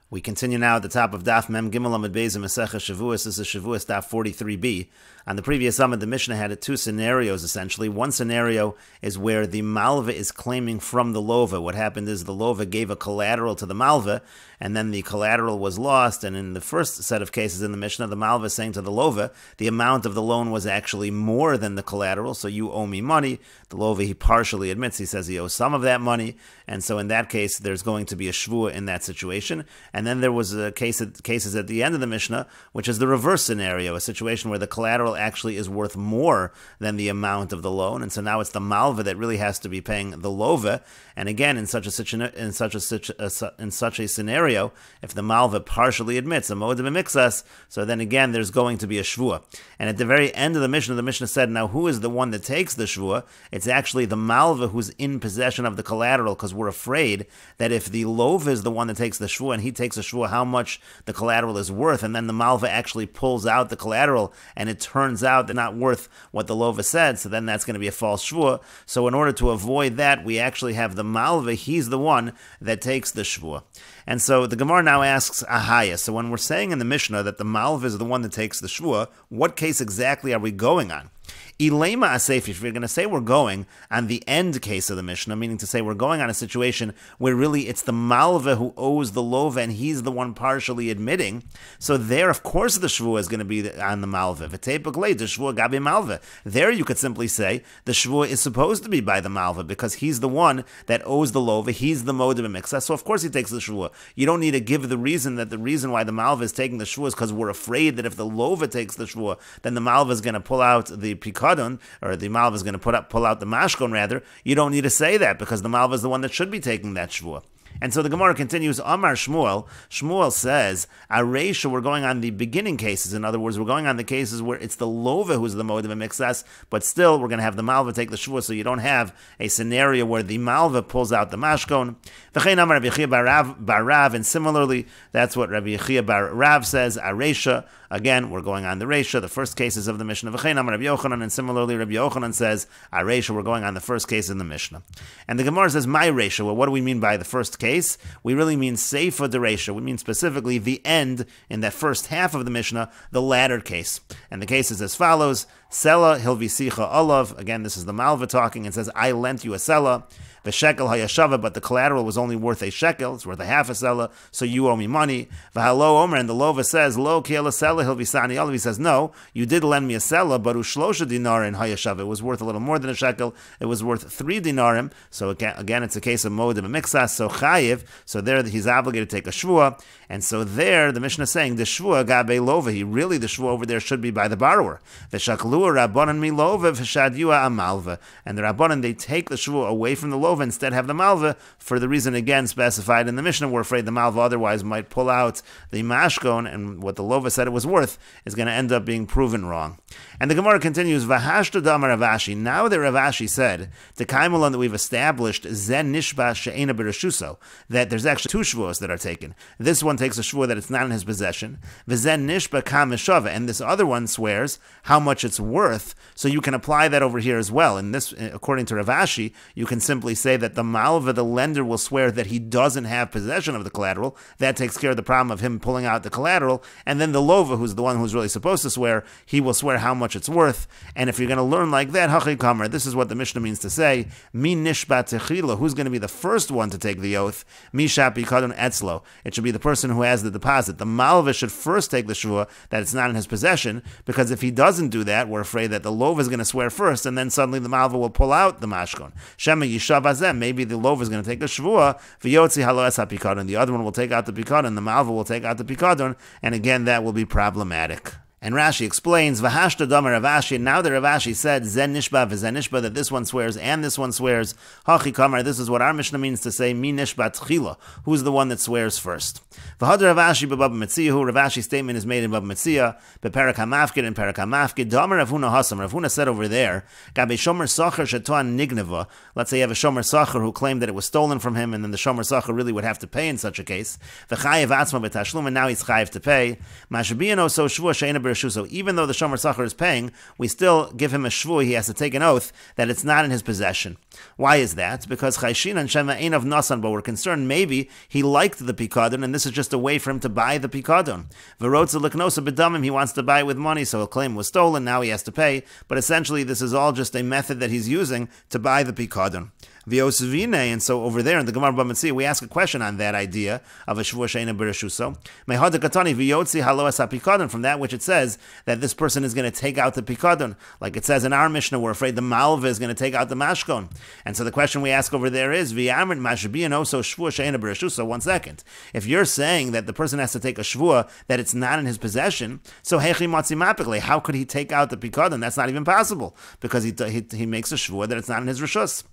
We continue now at the top of Daf Mem Gimel Amud Beis Meseches Shevuos. This is Shevuos Daf 43b. On the previous Amud, the Mishnah had two scenarios essentially. One scenario is where the Malva is claiming from the Lova. What happened is the Lova gave a collateral to the Malva, and then the collateral was lost. And in the first set of cases in the Mishnah, the Malva is saying to the Lova, the amount of the loan was actually more than the collateral, so you owe me money. The Lova, he partially admits, he says he owes some of that money, and so in that case, there's going to be a Shevuot in that situation. And then there was cases at the end of the Mishnah, which is the reverse scenario, a situation where the collateral actually is worth more than the amount of the loan, and so now it's the Malva that really has to be paying the Lova. And again, in such a scenario, if the Malva partially admits a moed b'mixas, so then again there's going to be a Shevuot. And at the very end of the Mishnah said, now who is the one that takes the Shevuot? It's actually the Malva who's in possession of the collateral, because we're afraid that if the Lova is the one that takes the Shevuot and he takes a Shevuot how much the collateral is worth, and then the Malva actually pulls out the collateral and it turns out they're not worth what the Lova said, so then that's going to be a false Shevuot. So in order to avoid that, we actually have the Malva, he's the one that takes the Shevuot. And so the Gemara now asks Ahaya. So when we're saying in the Mishnah that the Malva is the one that takes the Shevuot, what case exactly are we going on? Ilema Asef, if you're going to say we're going on the end case of the Mishnah, meaning to say we're going on a situation where really it's the Malva who owes the Lova and he's the one partially admitting, so there, of course, the Shevuot is going to be on the Malva. V'teipaklei, the Shevuot gabi Malva. There you could simply say the Shevuot is supposed to be by the Malva because he's the one that owes the Lova, he's the moed b'mixas, so of course he takes the Shevuot. You don't need to give the reason why the Malva is taking the Shevuot is because we're afraid that if the Lova takes the Shevuot, then the Malva is going to pull out the Pikadon, or the Malva is going to pull out the Mashkon rather. You don't need to say that because the Malva is the one that should be taking that Shevuot. And so the Gemara continues, Amar Shmuel. Shmuel says, Areisha, we're going on the beginning cases. In other words, we're going on the cases where it's the Lova who's the moed b'mixas, but still we're going to have the Malva take the Shevuot, so you don't have a scenario where the Malva pulls out the Mashkon. V'chein Amar Rabbi Yechia bar Rav, and similarly, that's what Rabbi Yechia bar Rav says, Areisha. Again, we're going on the Reisha, the first cases of the Mishnah. V'chein Amar Rabbi Yochanan, and similarly, Rabbi Yochanan says, Areisha, we're going on the first case in the Mishnah. And the Gemara says, my Reisha, well, what do we mean by the first case? We really mean Seifa de Reisha. We mean specifically the end in that first half of the Mishnah, the latter case. And the case is as follows, Sela hilvisicha olav. Again, this is the Malva talking, and says, I lent you a Sela. The shekel hayashava, but the collateral was only worth a shekel, it's worth a half a sela, so you owe me money. V'halo omer, and the Lova says, lo kiela sela hilvisani olav. He says, no, you did lend me a sela, but ushlosha dinarin hayashava. It was worth a little more than a shekel. It was worth 3 dinarim. So again, it's a case of moed b'mixas, so chayiv. So there, he's obligated to take a shvua. And so there, the Mishnah is saying, the shvua gabe lova. The shvua over there should be by the borrower. V'shaklu rabbanan mi lova v'shadua amalva. And the rabbanan, they take the shvua away from the lova, instead have the Malva, for the reason again specified in the Mishnah. We're afraid the Malva otherwise might pull out the Mashkon, and what the Lova said it was worth is going to end up being proven wrong. And the Gemara continues, Vahashta Damar Ravashi. Now that Ravashi said, the Kaimulan that we've established, Zen Nishba She'ena Bereshusho, that there's actually 2 Shevuos that are taken. This one takes a Shevuah that it's not in his possession. V'zen Nishba Kam Meshava, and this other one swears how much it's worth, so you can apply that over here as well. And this, according to Ravashi, you can simply say that the Malva, the lender, will swear that he doesn't have possession of the collateral. That takes care of the problem of him pulling out the collateral. And then the Lova, who's the one who's really supposed to swear, he will swear how much it's worth. And if you're going to learn like that, Hachi Kamer, this is what the Mishnah means to say, Mi Nishbat Techila, who's going to be the first one to take the oath? Mi Shapi Kadon Etzlo. It should be the person who has the deposit. The Malva should first take the Shua that it's not in his possession, because if he doesn't do that, we're afraid that the Lova is going to swear first, and then suddenly the Malva will pull out the Mashkon. Shema Yishav Azem, maybe the Lova is going to take a Shvua, V'yotzi Halo Es HaPikadon, the other one will take out the Pikadon, the Malva will take out the Pikadon, and again that will be problematic. And Rashi explains, V'hashta Damar Ravashi, now that Ravashi said, Zen Nishba v'Zen Nishba, that this one swears and this one swears, Hachi Kamar, this is what our Mishnah means to say, Mi Nishba Tchila, who's the one that swears first. V'had Ravashi b'Bab Metziyahu, Ravashi's statement is made in Bab Metzia, b'Perak HaMafkid and Perak HaMafkid, Damar Rav Huna Hasam, Rav Huna said over there, Gabe Shomer Sacher Shetoan Nigneva, let's say you have a Shomer Sacher who claimed that it was stolen from him, and then the Shomer Sacher really would have to pay in such a case, V'chayev Atzma b'Tashlum, and now he's chayev to pay, Mashabiyano so Shvua She'ena Bereshuso. Even though the Shomer Sachar is paying, we still give him a shvu. He has to take an oath that it's not in his possession. Why is that? Because Chayshin and Shema Ein of Nasan, but we're concerned maybe he liked the Pikadon, and this is just a way for him to buy the Pikadon. V'rotza Liknosa B'damim, he wants to buy it with money, so he'll claim it was stolen, now he has to pay. But essentially, this is all just a method that he's using to buy the Pikadon. And so over there in the Gemara B'Metzia, we ask a question on that idea of a Shavuos She'eina Bereshuso. From that which it says that this person is going to take out the Pikadon. Like it says in our Mishnah, we're afraid the Malva is going to take out the Mashkon. And so the question we ask over there is, so 1 second. If you're saying that the person has to take a Shavua, that it's not in his possession, so how could he take out the Pikadon? That's not even possible, because he makes a Shavua that it's not in his Rishus.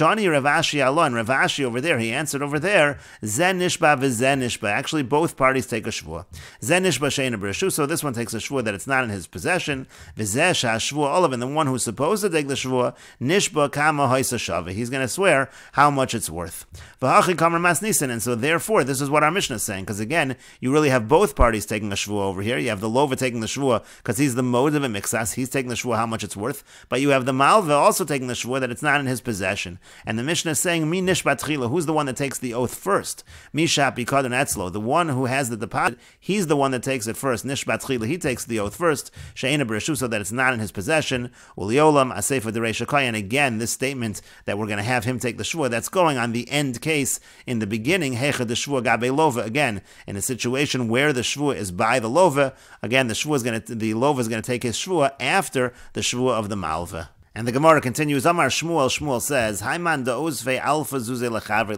Shani Ravashi Allah, and Ravashi over there, he answered over there, Zen Nishba v'Zen Nishba. Actually, both parties take a Shvua. Zen Nishba She'eina Bereshuso, so this one takes a Shvua that it's not in his possession. V'Zeh Sh'Shvua Olav, and the one who's supposed to take the Shvua, Nishba Kama Hoisa Shava. He's going to swear how much it's worth. V'Hachi Kamar Mas Nisan, and so therefore, this is what our Mishnah is saying, because again, you really have both parties taking a Shvua over here. You have the Lova taking the Shvua, because he's the mode of a Mixas, he's taking the Shvua how much it's worth, but you have the Malva also taking the Shvua that it's not in his possession. And the Mishnah is saying, Mi Nishbat Chila, who's the one that takes the oath first? Misha Pikadon Etzlo, the one who has the deposit, he's the one that takes it first. Nishbat Chila, he takes the oath first. She'eina Bereshuso, so that it's not in his possession. Uliolam Asefa Derei Shakai, and again, this statement that we're going to have him take the Shvua, that's going on the end case in the beginning, Hecha de Shvua Gabe Lova, again, in a situation where the Shvua is by the Lova, again, the Lova is going to take his Shvua after the Shvua of the Malva. And the Gemara continues, Amar Shmuel, Shmuel says, Haiman da uzve alfa zuze lechavri.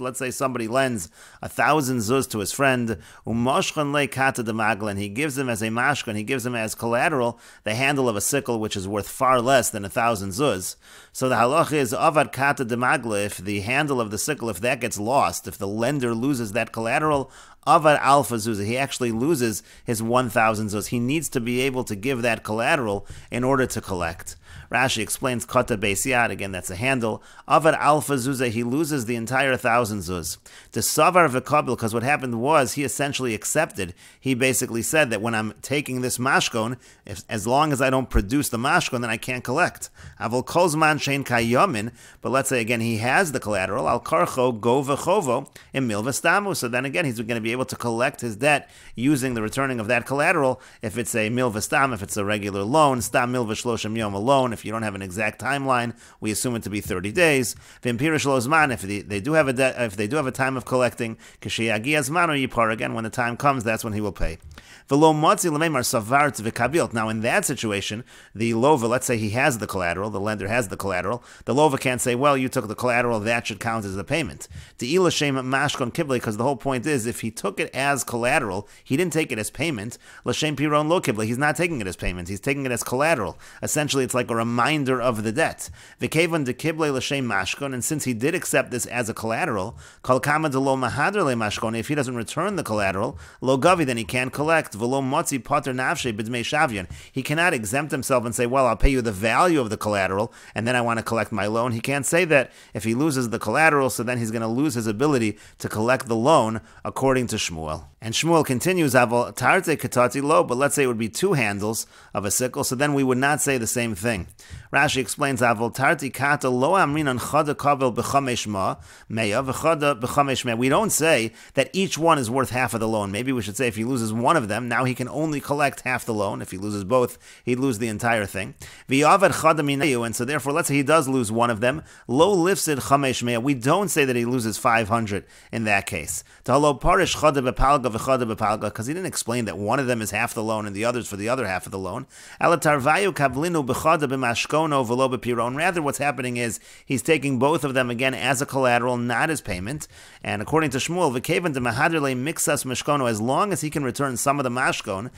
Let's say somebody lends 1,000 zuz to his friend, umoshchan le kata de maglan. He gives him as a mashkan, he gives him as collateral the handle of a sickle, which is worth far less than 1,000 zuz. So the halach is, avad kata de magla, if the handle of the sickle, if that gets lost, if the lender loses that collateral, Avad alpha zuzah, he actually loses his 1,000 zuz. He needs to be able to give that collateral in order to collect. Rashi explains kata beisiyad, again that's a handle. Avad alpha zuzah, he loses the entire 1,000 zuz. The savar v'kabil, because what happened was he essentially accepted. He basically said that when I'm taking this mashkon, as long as I don't produce the mashkon, then I can't collect. Avol kolzman shein kayamin, but let's say again he has the collateral. Al karcho go v'chovo im mil v'stamu. So then again he's going to be able to collect his debt using the returning of that collateral. If it's a mil v'stam, if it's a regular loan, stam mil v'shloshim yom, a loan. If you don't have an exact timeline, we assume it to be 30 days. V'mpirish lo zman, if they do have a debt, if they do have a time of collecting, k'sheyagi azman or yipar, again when the time comes, that's when he will pay. Now in that situation, the lova, let's say he has the collateral, the lender has the collateral, the lova can't say, well, you took the collateral, that should count as the payment. Because the whole point is, if he took it as collateral, he didn't take it as payment, l'shem piron lo kibli, he's not taking it as payment, he's taking it as collateral. Essentially, it's like a reminder of the debt. V'kevan de kible l'shem mashkon, and since he did accept this as a collateral, kol kama de lo mahadr le mashkon, if he doesn't return the collateral, lo gavi, then he can't collect. He cannot exempt himself and say, well, I'll pay you the value of the collateral, and then I want to collect my loan. He can't say that if he loses the collateral, so then he's going to lose his ability to collect the loan, according to Shmuel. And Shmuel continues, but let's say it would be 2 handles of a sickle, so then we would not say the same thing. Rashi explains, we don't say that each one is worth half of the loan. Maybe we should say if he loses one of them, now he can only collect half the loan. If he loses both, he'd lose the entire thing. And so therefore, let's say he does lose one of them. Lo lifsid chamesh mea. We don't say that he loses 500 in that case. Because he didn't explain that one of them is half the loan and the other's for the other half of the loan. Rather, what's happening is he's taking both of them again as a collateral, not as payment. And according to Shmuel, as long as he can return some of the mashkon,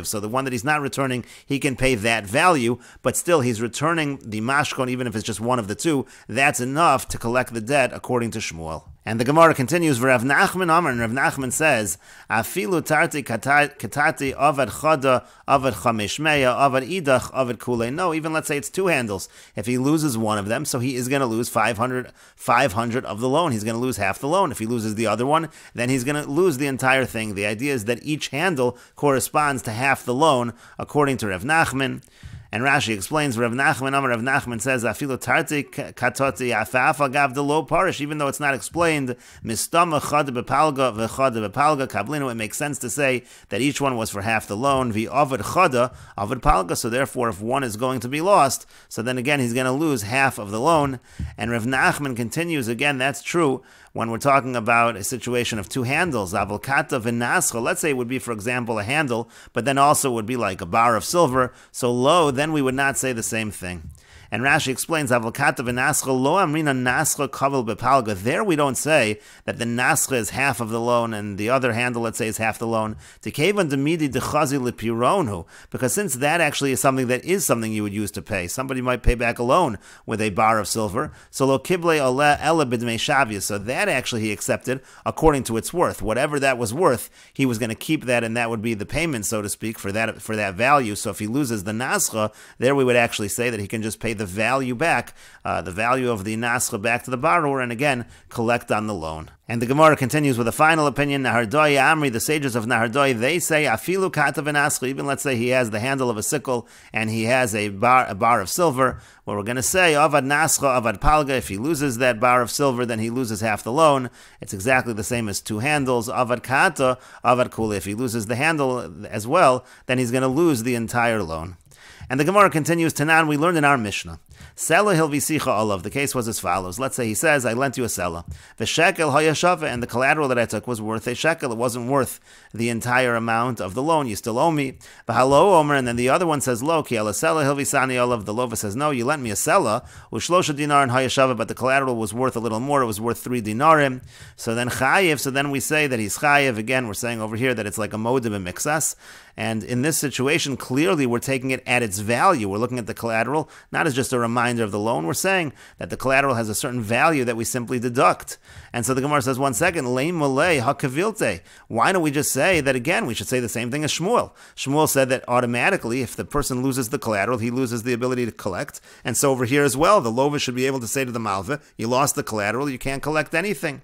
so the one that he's not returning, he can pay that value, but still he's returning the mashkon, even if it's just one of the two. That's enough to collect the debt, according to Shmuel. And the Gemara continues, Rav Nachman Amar, and Rav Nachman says, Afilu tarti katati avad chada, avad chamesh meya, avad idach, avad kulei. No, even let's say it's two handles. If he loses one of them, so he is going to lose 500 of the loan. He's going to lose half the loan. If he loses the other one, then he's going to lose the entire thing. The idea is that each handle corresponds to half the loan, according to Rav Nachman. And Rashi explains, Rav Nachman says, Afilu tarti katoti afafa gav de lo parish, even though it's not explained, mistama chad bepalga v'chad bepalga kablinu, it makes sense to say that each one was for half the loan, v'avad chada, avad palga, so therefore if one is going to be lost, so then again he's going to lose half of the loan. And Rav Nachman continues, again, that's true, when we're talking about a situation of two handles, avalkata v'nascha, let's say it would be, for example, a handle, but then also would be like a bar of silver, so lo, then we would not say the same thing. And Rashi explains, Avalkata v'nascha lo amrina nascha kavel bepalga. There we don't say that the nascha is half of the loan and the other handle, let's say, is half the loan. Tekevan demidi dechazi lepironhu, because since that actually is something you would use to pay. Somebody might pay back a loan with a bar of silver. So lo kible ole ela b'dmei shavuos. So that actually he accepted according to its worth. Whatever that was worth, he was going to keep that, and that would be the payment, so to speak, for that value. So if he loses the nascha, there we would actually say that he can just pay the value back, the value of the nascha back to the borrower, and again, collect on the loan. And the Gemara continues with a final opinion. Nahardoi Amri, the sages of Nahardoi, they say, Afilu kata v'nascha, even let's say he has the handle of a sickle and he has a bar of silver, well, we're going to say, Avad nascha, avad palga, if he loses that bar of silver, then he loses half the loan. It's exactly the same as two handles. Avad kata, avad kula, if he loses the handle as well, then he's going to lose the entire loan. And the Gemara continues, Tanan, we learned in our Mishnah, Sela hilvisicha olav, the case was as follows. Let's say he says, I lent you a sela. The shekel hayashava, and the collateral that I took was worth a shekel. It wasn't worth the entire amount of the loan. You still owe me. V'halo omer, and then the other one says, lo, ki ala sela hilvisani olav. The lova says, no, you lent me a sela, ushlosha dinar and hayashava, but the collateral was worth a little more. It was worth 3 dinarim. So then chayiv, so then we say that he's chayiv. Again, we're saying over here that it's like a modim and mixas. And in this situation, clearly we're taking it at its value. We're looking at the collateral, not as just a reminder of the loan. We're saying that the collateral has a certain value that we simply deduct. And so the Gemara says, 1 second, leim malei hakavilte. Why don't we just say that again? We should say the same thing as Shmuel. Shmuel said that automatically, if the person loses the collateral, he loses the ability to collect. And so over here as well, the lova should be able to say to the malva, you lost the collateral, you can't collect anything.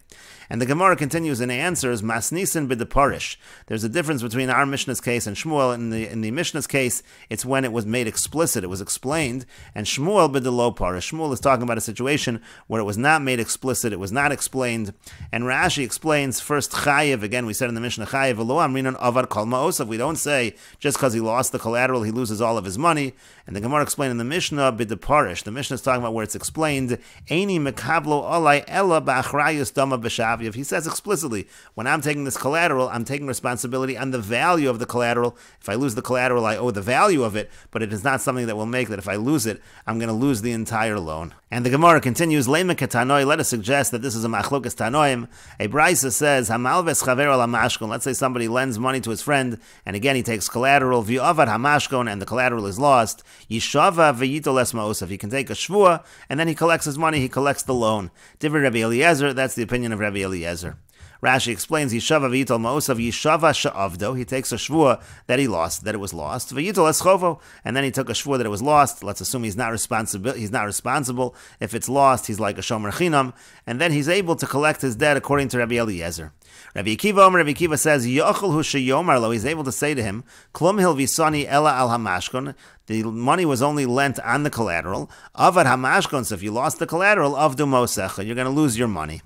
And the Gemara continues and answers, Masnisin b'deparish. There's a difference between our Mishnah's case and Shmuel. In the Mishnah's case, it's when it was made explicit, it was explained. And Shmuel b'delo parish. Shmuel is talking about a situation where it was not made explicit, it was not explained. And Rashi explains first chayiv. Again, we said in the Mishnah chayiv v'lo amrinan avar kol ma'osav. We don't say just because he lost the collateral, he loses all of his money. And the Gemara explained in the Mishnah b'deparish. The Mishnah is talking about where it's explained, Eini mekablo olai ella b'achrayus dama b'shav. If he says explicitly, when I'm taking this collateral, I'm taking responsibility on the value of the collateral. If I lose the collateral, I owe the value of it, but it is not something that will make that if I lose it, I'm going to lose the entire loan. And the Gemara continues, Leima ketanoi, let us suggest that this is a machlokas tanoim. A brisa says, Hamalves chaver al hamashkon. Let's say somebody lends money to his friend, and again he takes collateral, v'yovad hamashkon, and the collateral is lost. Yishava v'yitol es ma'osav. He can take a shvua, and then he collects his money, he collects the loan. Divrei Rabbi Eliezer, that's the opinion of Rabbi Eliezer. Rashi explains, Yishava v'yitol ma'osav, Yishava sha'avdo. He takes a shvua that he lost, that it was lost. V'yitol es chovo, and then he took a shvua that it was lost. Let's assume he's not responsible. If it's lost, he's like a shomer chinam, and then he's able to collect his debt according to Rabbi Eliezer. Rabbi Akiva says, Yochel hu sheyomar lo, he's able to say to him, Klum hil visani ela al hamashkon, the money was only lent on the collateral. Avad hamashkon, so if you lost the collateral, avdu mosecha, you're going to lose your money.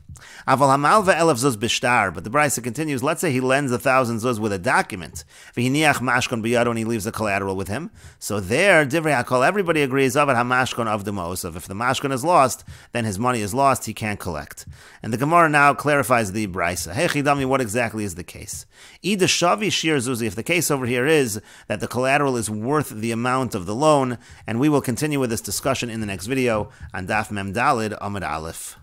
Aval hamalva elef zuz bishtar, but the brisa continues, let's say he lends 1,000 zuz with a document. V'hiniach mashkon biyado, and he leaves the collateral with him. So there, divrei hakol, everybody agrees, avad hamashkon avdu mosecha. If the mashkon is lost, then his money is lost, he can't collect. And the Gemara now clarifies the brisa. Hey chidami, what exactly is the case? Ida shavi shir zuzi, if the case over here is that the collateral is worth the amount of the loan, and we will continue with this discussion in the next video on Daf Mem Dalid Amud Aleph.